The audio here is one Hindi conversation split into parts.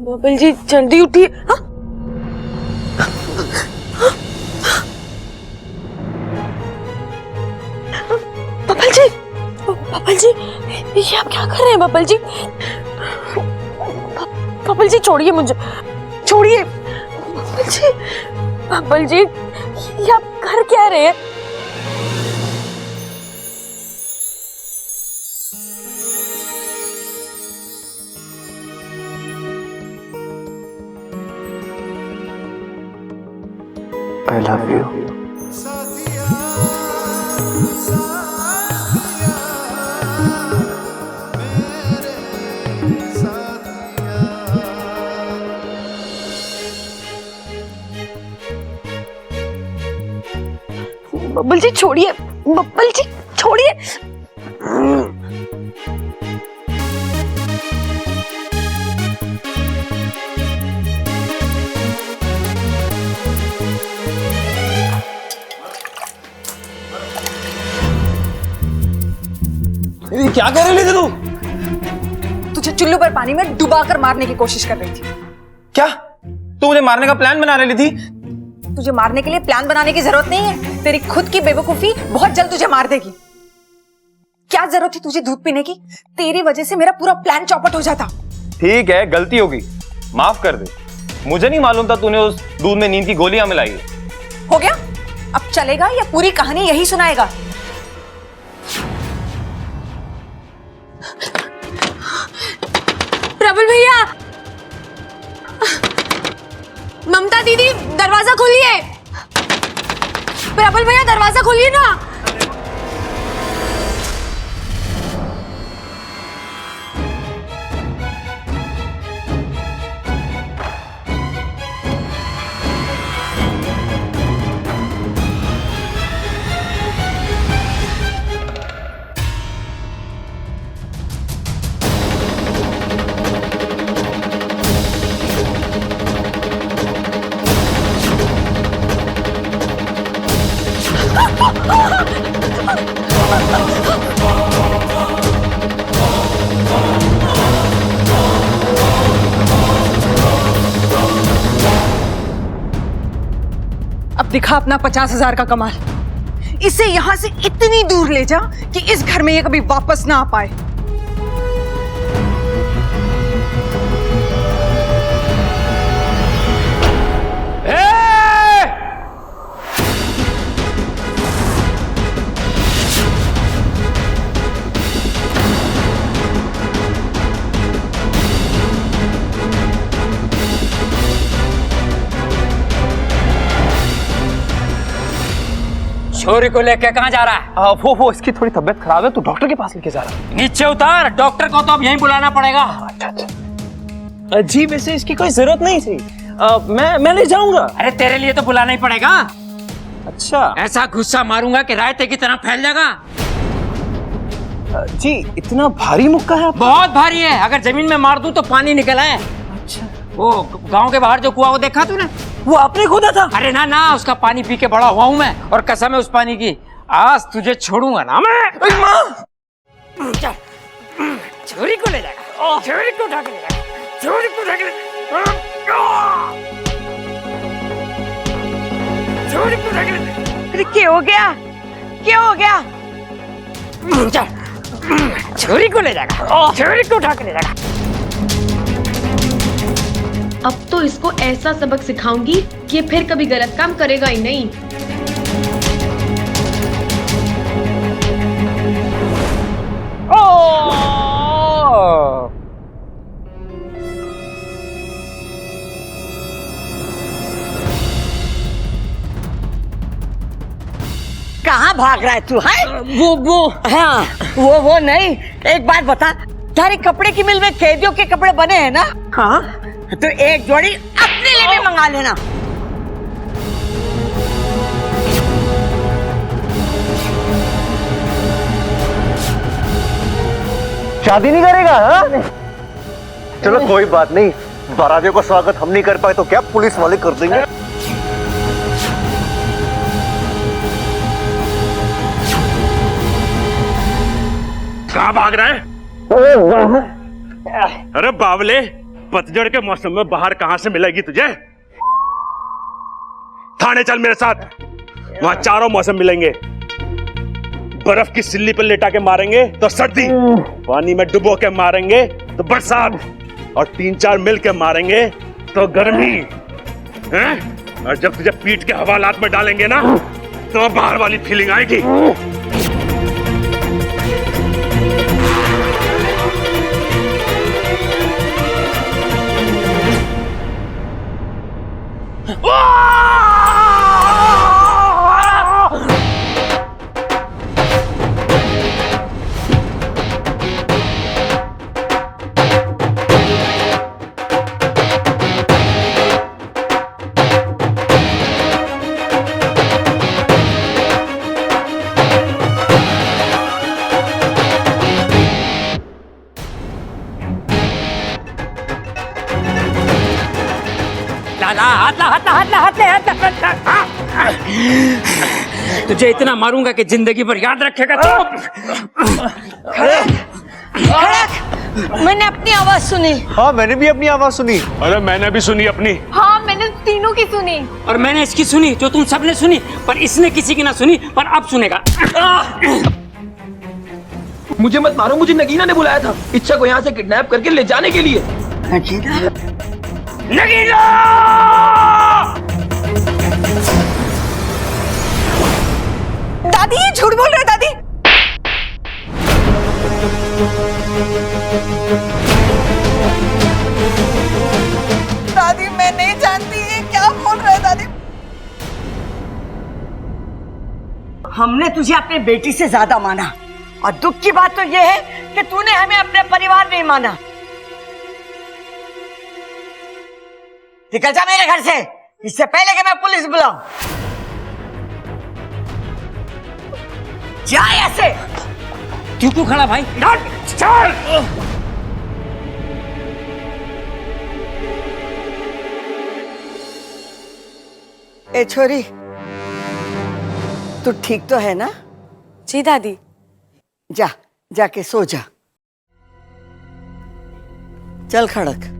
बबल जी जल्दी उठिए। हाँ? बबल जी ये आप क्या कर रहे हैं बबल जी? बबल जी छोड़िए मुझे, छोड़िए बबल जी ये आप कर क्या रहे हैं? I love you. बबल जी छोड़िए, बबल जी छोड़िए। क्या कर रही थी तू? तुझे चुल्लू पर पानी में डुबाकर मारने की कोशिश कर रही थी। क्या तू मुझे मारने का प्लान बना रही थी? तुझे मारने के लिए प्लान बनाने की जरूरत नहीं है। तेरी खुद की बेवकूफी बहुत जल्द तुझे मार देगी। क्या जरूरत थी तुझे दूध पीने की? तेरी वजह से मेरा पूरा प्लान चौपट हो जाता। ठीक है, गलती होगी, माफ कर दे। मुझे नहीं मालूम था तूने उस दूध में नींद की गोलियां मिलाई है। हो गया? अब चलेगा या पूरी कहानी यही सुनाएगा? प्रबल भैया, ममता दीदी दरवाजा खोलिए। प्रबल भैया दरवाजा खोलिए ना। अब दिखा अपना 50,000 का कमाल। इसे यहां से इतनी दूर ले जा कि इस घर में ये कभी वापस ना आ पाए। छोरी को लेके कहाँ जा रहा है? वो इसकी थोड़ी तबीयत खराब है, तो डॉक्टर के पास लेके जा रहा है। नीचे उतार, डॉक्टर को तो अब यहीं बुलाना पड़ेगा। अच्छा। जी वैसे इसकी कोई जरूरत नहीं थी। मैं ले जाऊंगा। अरे तेरे लिए तो बुलाना ही पड़ेगा। अच्छा। ऐसा गुस्सा मारूंगा कि रायते की तरह फैल जाएगा। जी इतना भारी मुक्का है आपका? बहुत भारी है, अगर जमीन में मार दूं तो पानी निकल आए। अच्छा। वो गांव के बाहर जो कुआं वो देखा तूने? वो आपने खोदा था? अरे ना ना, उसका पानी पी के बड़ा हुआ हूं मैं, और कसम है उस पानी की, आज तुझे छोड़ूंगा ना मैं। छोरी को ले जाएगा, छोरी को उठा के ले जाएगा, छोरी को उठा के ले छोरी को उठा के ले। अरे क्या हो गया? क्या हो गया? छोरी को ले जाएगा, छोरी को उठा के ले जाएगा। अब तो इसको ऐसा सबक सिखाऊंगी कि ये फिर कभी गलत काम करेगा ही नहीं। कहाँ भाग रहा है तू? है वो हाँ वो नहीं, एक बात बता, तारे कपड़े की मिल में कैदियों के कपड़े बने हैं ना? हाँ, तो एक जोड़ी अपने लिए भी मंगा लेना। शादी नहीं करेगा? हाँ? चलो कोई बात नहीं, बारातियों का स्वागत हम नहीं कर पाए तो क्या पुलिस वाले कर देंगे। कहाँ भाग रहा है? अरे बावले, पतझड़ के मौसम में बाहर कहां से मिलेगी तुझे? थाने चल मेरे साथ, वहां चारों मौसम मिलेंगे। बर्फ की सिल्ली पर लेटा के मारेंगे तो सर्दी, पानी में डुबो के मारेंगे तो बरसात, और 3-4 मिल के मारेंगे तो गर्मी हैं? और जब तुझे पीठ के हवालात में डालेंगे ना तो बाहर वाली फीलिंग आएगी। तुझे इतना मारूंगा कि जिंदगी भर याद रखेगा तू। मैंने अपनी आवाज सुनी। हाँ मैंने भी अपनी आवाज सुनी। अरे मैंने भी सुनी अपनी। हाँ मैंने तीनों की सुनी। और मैंने इसकी सुनी जो तुम सबने सुनी, पर इसने किसी की ना सुनी, पर अब सुनेगा। मुझे मत मारो, मुझे नगीना ने बुलाया था इच्छा को यहाँ से किडनैप करके ले जाने के लिए। नगीना! दादी ये झूठ बोल रहे हैं दादी। दादी मैं नहीं जानती ये क्या बोल रहे हैं दादी। हमने तुझे अपनी बेटी से ज्यादा माना, और दुख की बात तो यह है कि तूने हमें अपने परिवार नहीं माना। निकल जा मेरे घर से, इससे पहले कि मैं पुलिस बुलाऊं। जा ऐसे। क्यों खड़ा भाई? चल! ए छोरी, तू ठीक तो है ना? जी दादी। जा, जाके सो जा। चल खड़क।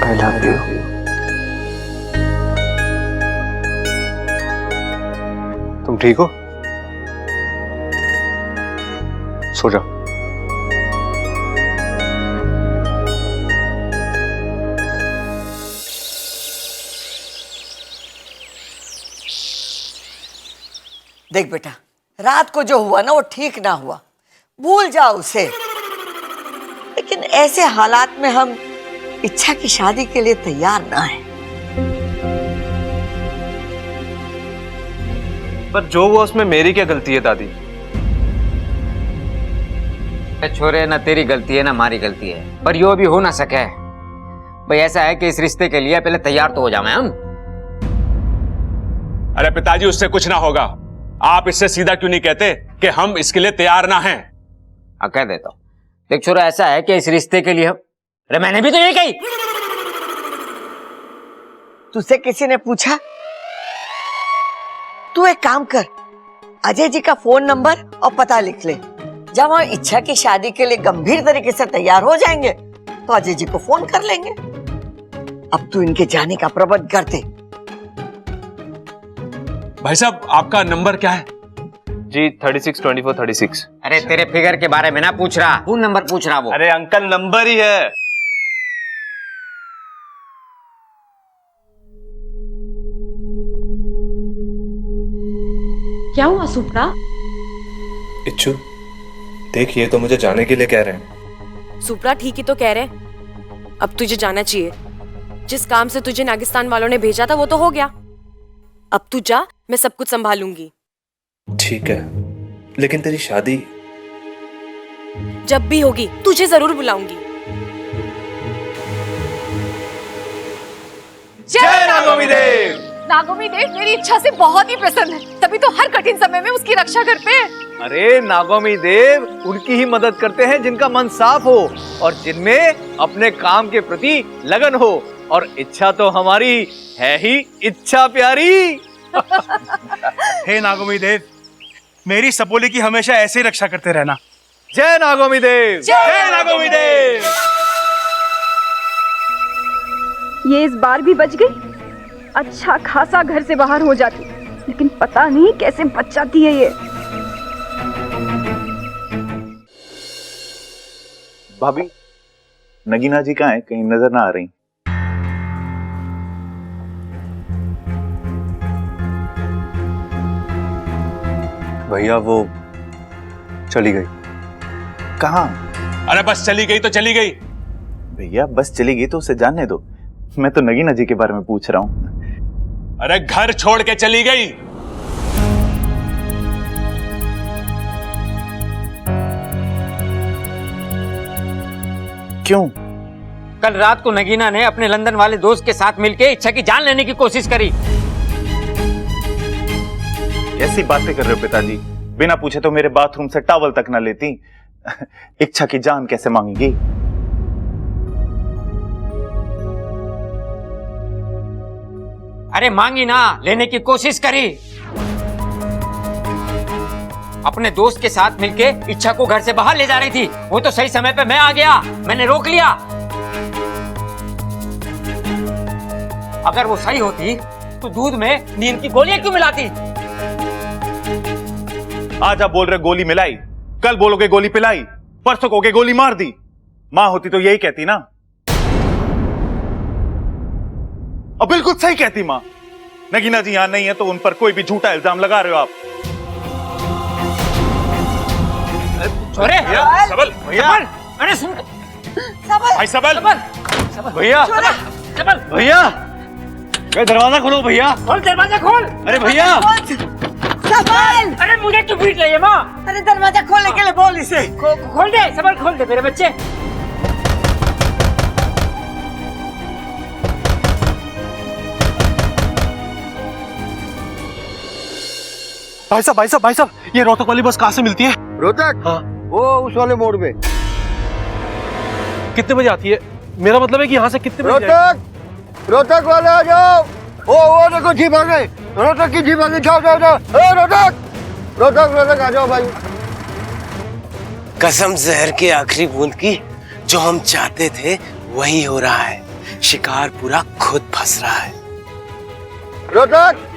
I love you. तुम ठीक हो? सो जाओ। देख बेटा, रात को जो हुआ ना वो ठीक ना हुआ, भूल जाओ उसे। लेकिन ऐसे हालात में हम इच्छा की शादी के लिए तैयार ना है। पर जो हुआ उसमें मेरी क्या गलती है दादी? छोरे, ना तेरी गलती है ना हमारी गलती है, पर यो भी हो ना सके। भाई ऐसा है कि इस रिश्ते के लिए पहले तैयार तो हो जाए हम। अरे पिताजी उससे कुछ ना होगा, आप इससे सीधा क्यों नहीं कहते कि हम इसके लिए तैयार ना हैं? कह देता हूँ। देख छोरा, ऐसा है कि इस रिश्ते के लिए अरे मैंने भी तो यही कही। तुझसे किसी ने पूछा? तू एक काम कर, अजय जी का फोन नंबर और पता लिख ले। जब हम इच्छा की शादी के लिए गंभीर तरीके से तैयार हो जाएंगे तो अजय जी को फोन कर लेंगे। अब तू इनके जाने का प्रबंध कर दे। भाई साहब आपका नंबर क्या है? जी 362436। अरे तेरे फिगर के बारे में ना पूछ रहा, फोन नंबर पूछ रहा वो। अरे अंकल नंबर ही है। क्या हुआ सुप्रा? इच्छु, देख ये तो मुझे जाने के लिए कह रहे हैं। सुप्रा ठीक ही तो कह रहे। अब तुझे जाना चाहिए। जिस काम से तुझे नागिस्तान वालों ने भेजा था वो तो हो गया। अब तू जा, मैं सब कुछ संभालूंगी। ठीक है, लेकिन तेरी शादी जब भी होगी तुझे जरूर बुलाऊंगी। जय नागोमी देव। नागोमी देव मेरी इच्छा से बहुत ही प्रसन्न है, तभी तो हर कठिन समय में उसकी रक्षा करते हैं। अरे नागोमी देव उनकी ही मदद करते हैं जिनका मन साफ हो और जिनमें अपने काम के प्रति लगन हो, और इच्छा तो हमारी है ही इच्छा प्यारी। हे नागोमी देव, मेरी सपोली की हमेशा ऐसे ही रक्षा करते रहना। जय नागोमी देव। जय नागोमी देव। ये इस बार भी बच गई। अच्छा खासा घर से बाहर हो जाती, लेकिन पता नहीं कैसे बच जाती है ये। भाभी, नगीना जी कहाँ है? कहीं नजर ना आ रही। भैया वो चली गई। कहाँ? अरे बस चली गई तो चली गई। भैया बस चली गई तो उसे जानने दो, मैं तो नगीना जी के बारे में पूछ रहा हूँ। अरे घर छोड़ के चली गई। क्यों? कल रात को नगीना ने अपने लंदन वाले दोस्त के साथ मिलकर इच्छा की जान लेने की कोशिश करी। कैसी बातें कर रहे हो पिताजी? बिना पूछे तो मेरे बाथरूम से टॉवल तक ना लेती। इच्छा की जान कैसे मांगेगी? अरे मांगी ना, लेने की कोशिश करी। अपने दोस्त के साथ मिलके इच्छा को घर से बाहर ले जा रही थी। वो तो सही समय पे मैं आ गया, मैंने रोक लिया। अगर वो सही होती तो दूध में नींद की गोलियां क्यों मिलाती? आज आप बोल रहे गोली मिलाई, कल बोलोगे गोली पिलाई, परसों कहोगे गोली मार दी। मां होती तो यही कहती ना। अब बिल्कुल सही कहती मां। नगीना जी यहां नहीं है तो उन पर कोई भी झूठा इल्जाम लगा रहे हो आप। छोरे सबल भैया, अरे सुन भाई सबल भैया सबल भैया दरवाजा खोलो भैया। खोल दरवाजा खोल। अरे भैया सबल, अरे मुझे क्यों पीट रही है माँ? अरे दरवाजा खोलने के लिए बोल इसे। खोल दे सबल, खोल दे मेरे बच्चे। भाई साहब, ये रोहतक वाली बस कहाँ से मिलती है? रोहतक? हाँ। वो उस वाले मोड़ पे। कितने बजे आती है? मेरा मतलब है कि यहाँ से कितने बजे? रोहतक वाले आ जाओ। वो देखो जीप आ गई, रोहतक की जीप आ गई। जाओ रोहतक आ जाओ भाई। कसम जहर के आखिरी बूंद की, जो हम चाहते थे वही हो रहा है। शिकार पूरा खुद फंस रहा है। रोहतक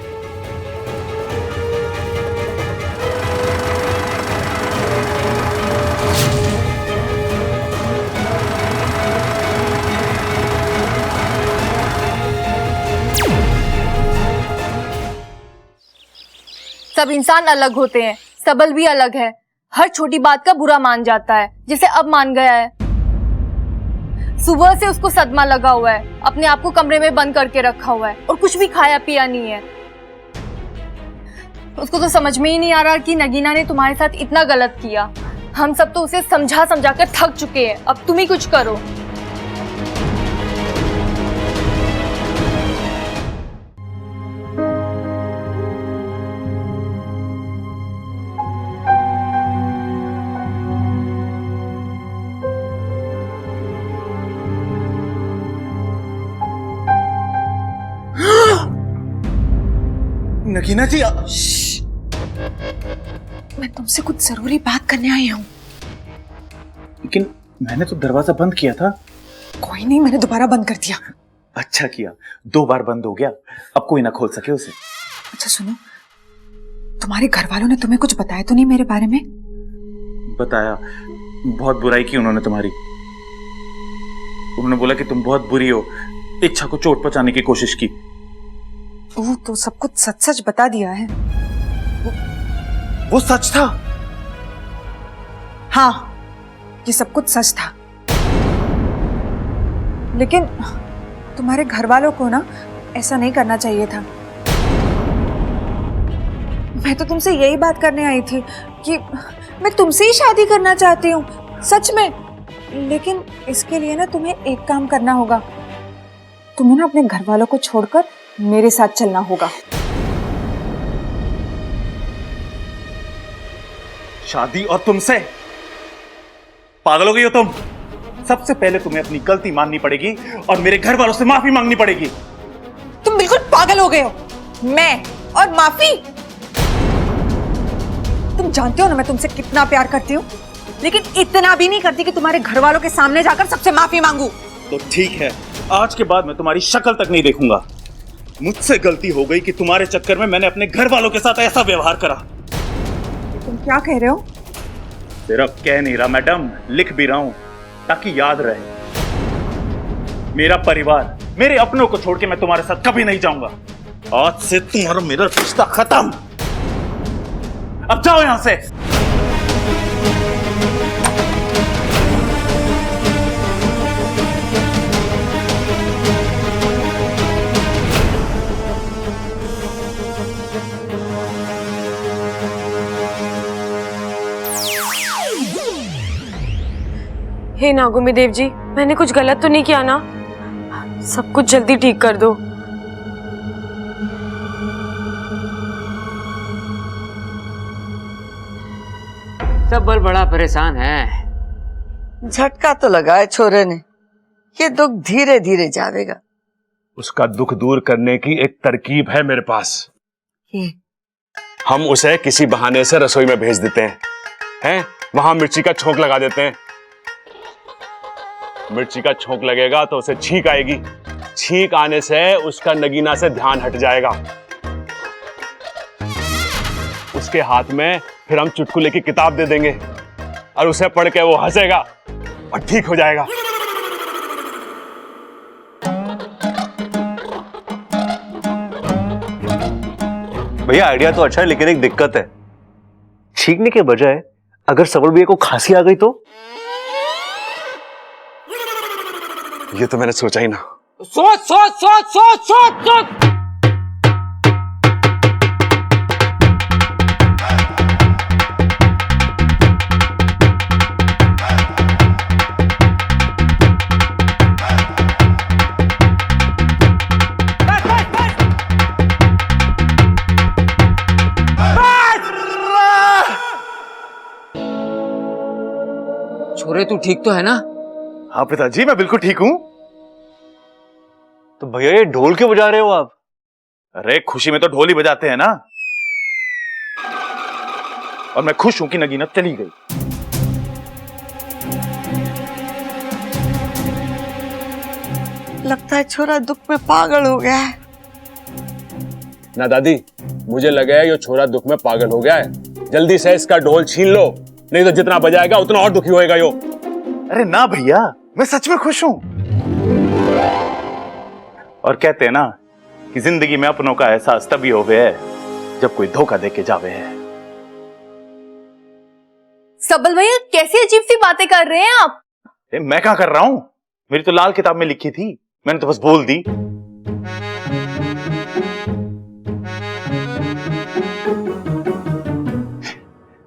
सब इंसान अलग होते हैं, सबल भी अलग है। हर छोटी बात का बुरा मान जाता है, जिसे अब मान गया है। सुबह से उसको सदमा लगा हुआ है, अपने आप को कमरे में बंद करके रखा हुआ है और कुछ भी खाया पिया नहीं है। उसको तो समझ में ही नहीं आ रहा कि नगीना ने तुम्हारे साथ इतना गलत किया। हम सब तो उसे समझा समझा कर थक चुके हैं, अब तुम ही कुछ करो। नगीना जी, मैं तुमसे कुछ जरूरी बात करने आई हूँ। लेकिन मैंने तो दरवाजा बंद किया था। कोई नहीं, मैंने दोबारा बंद कर दिया। अच्छा किया, 2 बार बंद हो गया, अब कोई ना खोल सके उसे। अच्छा सुनो, तुम्हारे घर वालों ने तुम्हें कुछ बताया तो नहीं मेरे बारे में? बताया, बहुत बुराई की उन्होंने तुम्हारी। उन्होंने बोला कि तुम बहुत बुरी हो, इच्छा को चोट पहुंचाने की कोशिश की। ओह, तो सब कुछ सच सच बता दिया है। वो सच था? हाँ, ये सब कुछ सच था। लेकिन तुम्हारे घर वालों को ना ऐसा नहीं करना चाहिए था। मैं तो तुमसे यही बात करने आई थी कि मैं तुमसे ही शादी करना चाहती हूँ, सच में। लेकिन इसके लिए ना तुम्हें एक काम करना होगा। तुम्हें ना अपने घर वालों को छोड़कर मेरे साथ चलना होगा। शादी और तुमसे? पागल हो गई हो तुम? सबसे पहले तुम्हें अपनी गलती माननी पड़ेगी और मेरे घर वालों से माफी मांगनी पड़ेगी। तुम बिल्कुल पागल हो गए हो। मैं और माफी? तुम जानते हो ना मैं तुमसे कितना प्यार करती हूँ, लेकिन इतना भी नहीं करती कि तुम्हारे घर वालों के सामने जाकर सबसे माफी मांगू। तो ठीक है, आज के बाद मैं तुम्हारी शक्ल तक नहीं देखूंगा। मुझसे गलती हो गई कि तुम्हारे चक्कर में मैंने अपने घर वालों के साथ ऐसा व्यवहार करा। तुम क्या कह रहे हो? सिर्फ कह नहीं रहा मैडम, लिख भी रहा हूं ताकि याद रहे। मेरा परिवार, मेरे अपनों को छोड़ के मैं तुम्हारे साथ कभी नहीं जाऊंगा। आज से तुम्हारा मेरा रिश्ता खत्म। अब जाओ यहां से। हे नागुमी देव जी, मैंने कुछ गलत तो नहीं किया ना? सब कुछ जल्दी ठीक कर दो। सबल बड़ा परेशान है। झटका तो लगा है छोरे ने, ये दुख धीरे धीरे जावेगा। उसका दुख दूर करने की एक तरकीब है मेरे पास। हम उसे किसी बहाने से रसोई में भेज देते हैं, वहां मिर्ची का छोंक लगा देते हैं। मिर्ची का छोंक लगेगा तो उसे छींक आएगी। छींक आने से उसका नगीना से ध्यान हट जाएगा। उसके हाथ में फिर हम चुटकुले की किताब दे देंगे और उसे पढ़ के वो हंसेगा और ठीक हो जाएगा। भैया आइडिया तो अच्छा है, लेकिन एक दिक्कत है। छींकने के बजाय अगर सबल भैया को खांसी आ गई तो? ये तो मैंने सोचा ही ना। सोच सोच सोच सोच सोच सोच। छोरे तू ठीक तो है ना? हाँ पिताजी, मैं बिल्कुल ठीक हूं। तो भैया ये ढोल क्यों बजा रहे हो आप? अरे खुशी में तो ढोल ही बजाते हैं ना। और मैं खुश हूं कि नगीना चली गई। लगता है छोरा दुख में पागल हो गया है। ना दादी, मुझे लगा है ये छोरा दुख में पागल हो गया है। जल्दी से इसका ढोल छीन लो, नहीं तो जितना बजाएगा उतना और दुखी होएगा यो। अरे ना भैया, मैं सच में खुश हूं। और कहते हैं ना कि जिंदगी में अपनों का एहसास तभी होवे है जब कोई धोखा दे के जावे है। सबल भैया कैसी अजीब सी बातें कर रहे हैं आप? मैं क्या कर रहा हूं? मेरी तो लाल किताब में लिखी थी, मैंने तो बस बोल दी।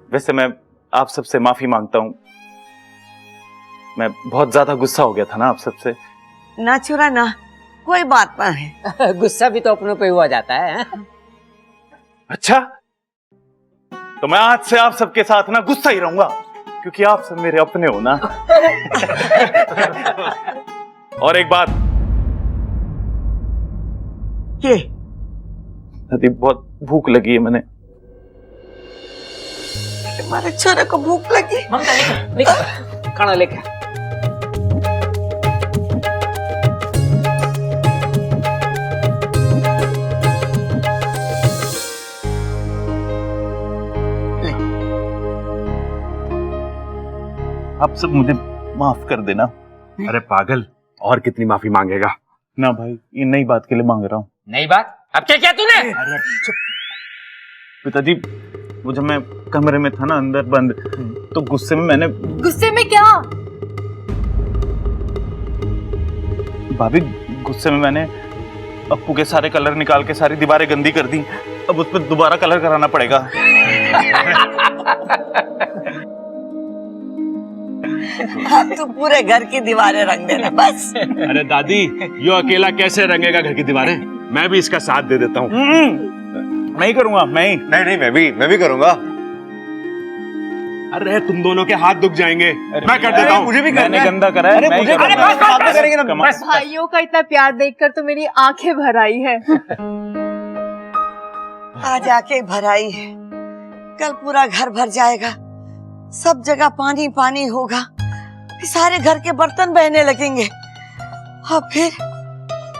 वैसे मैं आप सबसे माफी मांगता हूं। मैं बहुत ज्यादा गुस्सा हो गया था ना आप सबसे। ना छोरा ना, कोई बात ना है। गुस्सा भी तो अपनों पे हुआ जाता है। अच्छा, तो मैं आज से आप सबके साथ ना गुस्सा ही रहूंगा, क्योंकि आप सब मेरे अपने हो ना। और एक बात, ये नदी बहुत भूख लगी है। मैंने तुम्हारे छोरे को भूख लगी। खाना लेके आप सब मुझे माफ कर देना। अरे पागल, और कितनी माफी मांगेगा? ना भाई, ये नई बात के लिए मांग रहा हूँ। नई बात? अब क्या किया तूने? अरे पिताजी, वो जब मैं कमरे में था ना अंदर बंद, तो गुस्से में मैंने। गुस्से में क्या? भाभी, गुस्से में मैंने अप्पू के सारे कलर निकाल के सारी दीवारें गंदी कर दी। अब उस पर दोबारा कलर कराना पड़ेगा। अब तो पूरे घर की दीवारें रंग देना बस। अरे दादी, यो अकेला कैसे रंगेगा घर की दीवारें? मैं भी इसका साथ दे देता हूँ। मैं ही करूंगा, मैं ही। नहीं, मैं भी करूंगा। अरे तुम दोनों के हाथ दुख जाएंगे, मैं कर देता हूँ। मुझे भी मैंने गंदा करा है, मैं ही करूंगा। बस भाइयों का इतना प्यार देखकर तो मेरी आंखें भर आई है। आज आके भर आई है, कल पूरा घर भर जाएगा, सब जगह पानी पानी होगा, सारे घर के बर्तन बहने लगेंगे और फिर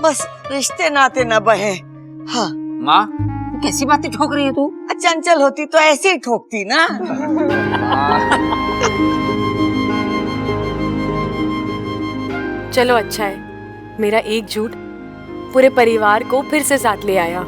बस रिश्ते नाते न बहे। हाँ माँ कैसी बातें ठोक रही है तू? चंचल होती तो ऐसे ही ठोकती ना। चलो अच्छा है, मेरा एक झूठ पूरे परिवार को फिर से साथ ले आया।